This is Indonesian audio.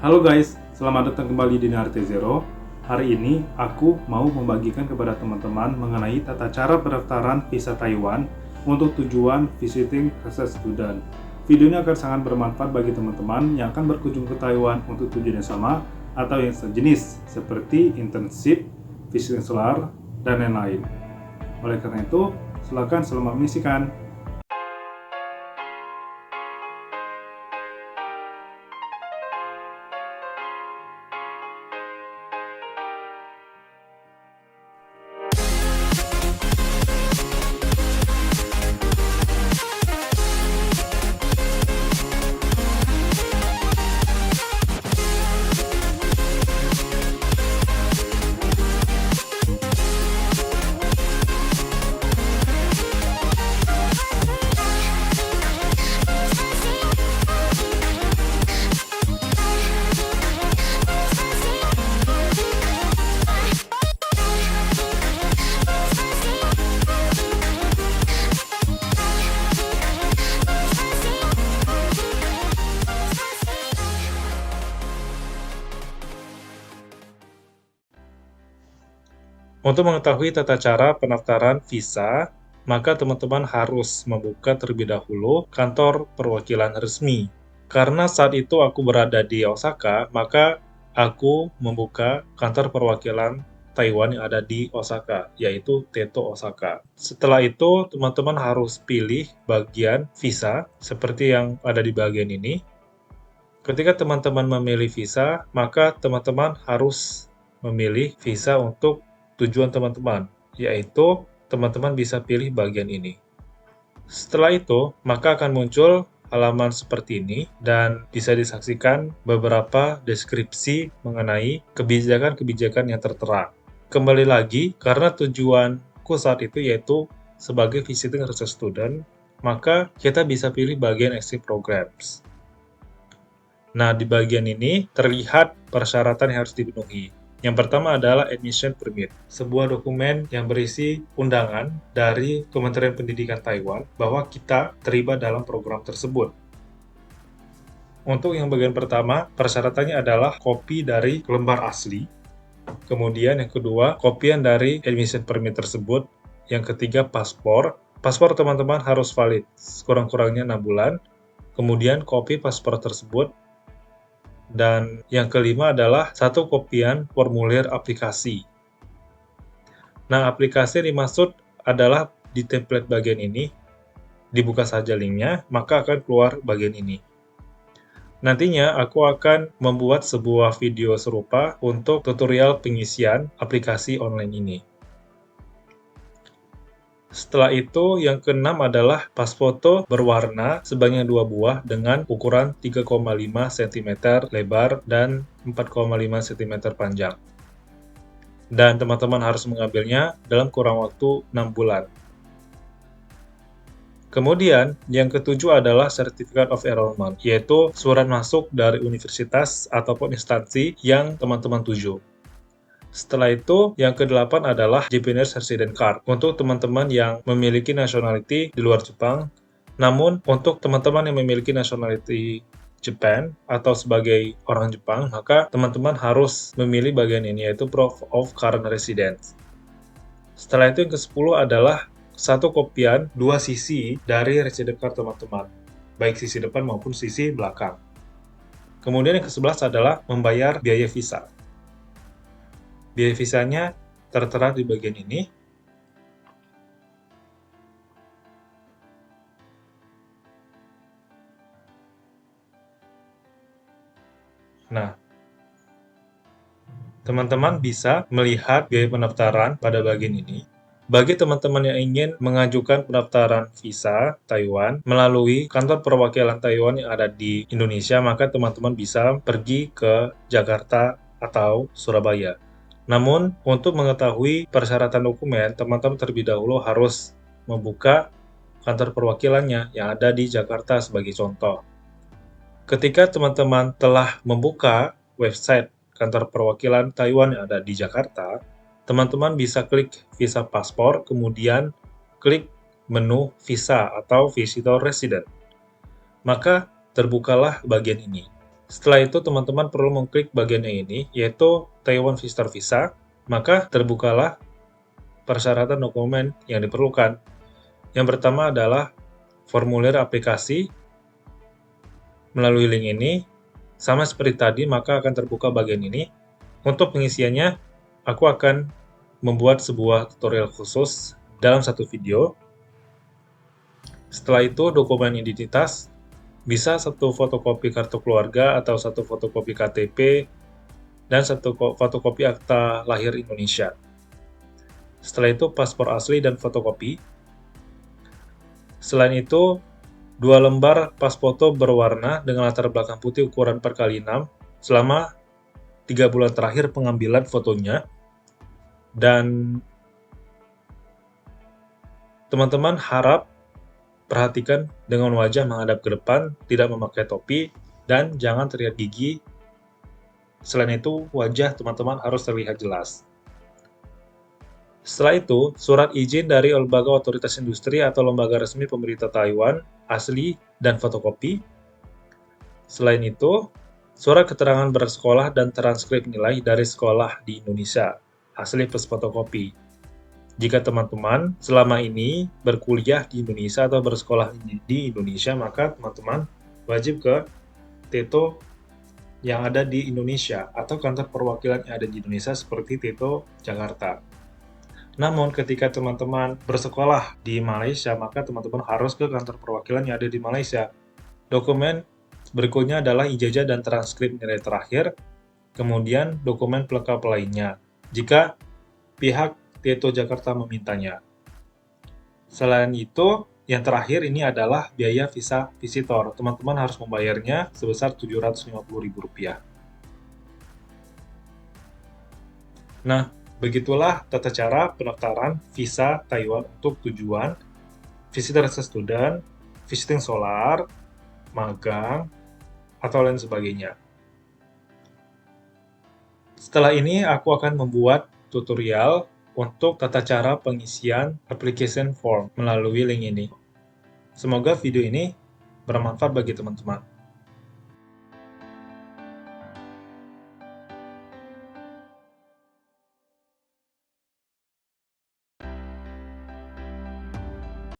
Halo guys, selamat datang kembali di Narte Zero. Hari ini aku mau membagikan kepada teman-teman mengenai tata cara pendaftaran visa Taiwan untuk tujuan visiting research student. Video ini akan sangat bermanfaat bagi teman-teman yang akan berkunjung ke Taiwan untuk tujuan yang sama atau yang sejenis seperti internship, visiting solar, dan lain-lain. Oleh karena itu, silakan selamat menyaksikan. Untuk mengetahui tata cara pendaftaran visa, maka teman-teman harus membuka terlebih dahulu kantor perwakilan resmi. Karena saat itu aku berada di Osaka, maka aku membuka kantor perwakilan Taiwan yang ada di Osaka, yaitu Teto Osaka. Setelah itu, teman-teman harus pilih bagian visa, seperti yang ada di bagian ini. Ketika teman-teman memilih visa, maka teman-teman harus memilih visa untuk tujuan teman-teman, yaitu teman-teman bisa pilih bagian ini. Setelah itu, maka akan muncul halaman seperti ini dan bisa disaksikan beberapa deskripsi mengenai kebijakan-kebijakan yang tertera. Kembali lagi, karena tujuanku saat itu yaitu sebagai visiting research student, maka kita bisa pilih bagian exchange programs. Nah, di bagian ini terlihat persyaratan yang harus dipenuhi. Yang pertama adalah Admission Permit, sebuah dokumen yang berisi undangan dari Kementerian Pendidikan Taiwan bahwa kita terlibat dalam program tersebut. Untuk yang bagian pertama, persyaratannya adalah kopi dari lembar asli. Kemudian yang kedua, kopian dari Admission Permit tersebut. Yang ketiga, paspor. Paspor teman-teman harus valid, kurang-kurangnya 6 bulan. Kemudian kopi paspor tersebut. Dan yang kelima adalah satu kopian formulir aplikasi. Nah, aplikasi yang dimaksud adalah di template bagian ini. Dibuka saja linknya, maka akan keluar bagian ini. Nantinya aku akan membuat sebuah video serupa untuk tutorial pengisian aplikasi online ini. Setelah itu, yang keenam adalah pas foto berwarna sebanyak 2 buah dengan ukuran 3,5 cm lebar dan 4,5 cm panjang. Dan teman-teman harus mengambilnya dalam kurang waktu 6 bulan. Kemudian, yang ketujuh adalah Certificate of Enrollment, yaitu surat masuk dari universitas ataupun instansi yang teman-teman tuju. Setelah itu, yang ke-8 adalah Japanese Resident Card untuk teman-teman yang memiliki nationality di luar Jepang. Namun, untuk teman-teman yang memiliki nationality Japan atau sebagai orang Jepang, maka teman-teman harus memilih bagian ini, yaitu Proof of Current Residence. Setelah itu, yang ke-10 adalah satu kopian 2 sisi dari resident card teman-teman, baik sisi depan maupun sisi belakang. Kemudian yang ke-11 adalah membayar biaya visa. Biaya visanya tertera di bagian ini. Nah, teman-teman bisa melihat biaya pendaftaran pada bagian ini. Bagi teman-teman yang ingin mengajukan pendaftaran visa Taiwan melalui kantor perwakilan Taiwan yang ada di Indonesia, maka teman-teman bisa pergi ke Jakarta atau Surabaya. Namun, untuk mengetahui persyaratan dokumen, teman-teman terlebih dahulu harus membuka kantor perwakilannya yang ada di Jakarta sebagai contoh. Ketika teman-teman telah membuka website kantor perwakilan Taiwan yang ada di Jakarta, teman-teman bisa klik visa paspor, kemudian klik menu visa atau visitor resident. Maka terbukalah bagian ini. Setelah itu, teman-teman perlu mengklik bagiannya ini, yaitu Taiwan Visitor Visa, maka terbukalah persyaratan dokumen yang diperlukan. Yang pertama adalah formulir aplikasi. Melalui link ini, sama seperti tadi, maka akan terbuka bagian ini. Untuk pengisiannya, aku akan membuat sebuah tutorial khusus dalam satu video. Setelah itu, dokumen identitas bisa satu fotokopi kartu keluarga atau satu fotokopi KTP dan satu fotokopi akta lahir Indonesia. Setelah itu, paspor asli dan fotokopi. Selain itu, 2 lembar pas foto berwarna dengan latar belakang putih ukuran 4x6 selama 3 bulan terakhir pengambilan fotonya. Dan teman-teman harap perhatikan dengan wajah menghadap ke depan, tidak memakai topi, dan jangan terlihat gigi. Selain itu, wajah teman-teman harus terlihat jelas. Setelah itu, surat izin dari lembaga otoritas industri atau lembaga resmi pemerintah Taiwan, asli dan fotokopi. Selain itu, surat keterangan bersekolah dan transkrip nilai dari sekolah di Indonesia, asli plus fotokopi. Jika teman-teman selama ini berkuliah di Indonesia atau bersekolah di Indonesia, maka teman-teman wajib ke TETO yang ada di Indonesia atau kantor perwakilan yang ada di Indonesia seperti TETO Jakarta. Namun ketika teman-teman bersekolah di Malaysia, maka teman-teman harus ke kantor perwakilan yang ada di Malaysia. Dokumen berikutnya adalah ijazah dan transkrip nilai terakhir, kemudian dokumen pelengkap lainnya, jika pihak TETO Jakarta memintanya. Selain itu, yang terakhir ini adalah biaya visa visitor. Teman-teman harus membayarnya sebesar Rp750.000. Nah, begitulah tata cara pendaftaran visa Taiwan untuk tujuan visitor as a student, visiting solar, magang, atau lain sebagainya. Setelah ini, aku akan membuat tutorial untuk tata cara pengisian application form melalui link ini. Semoga video ini bermanfaat bagi teman-teman.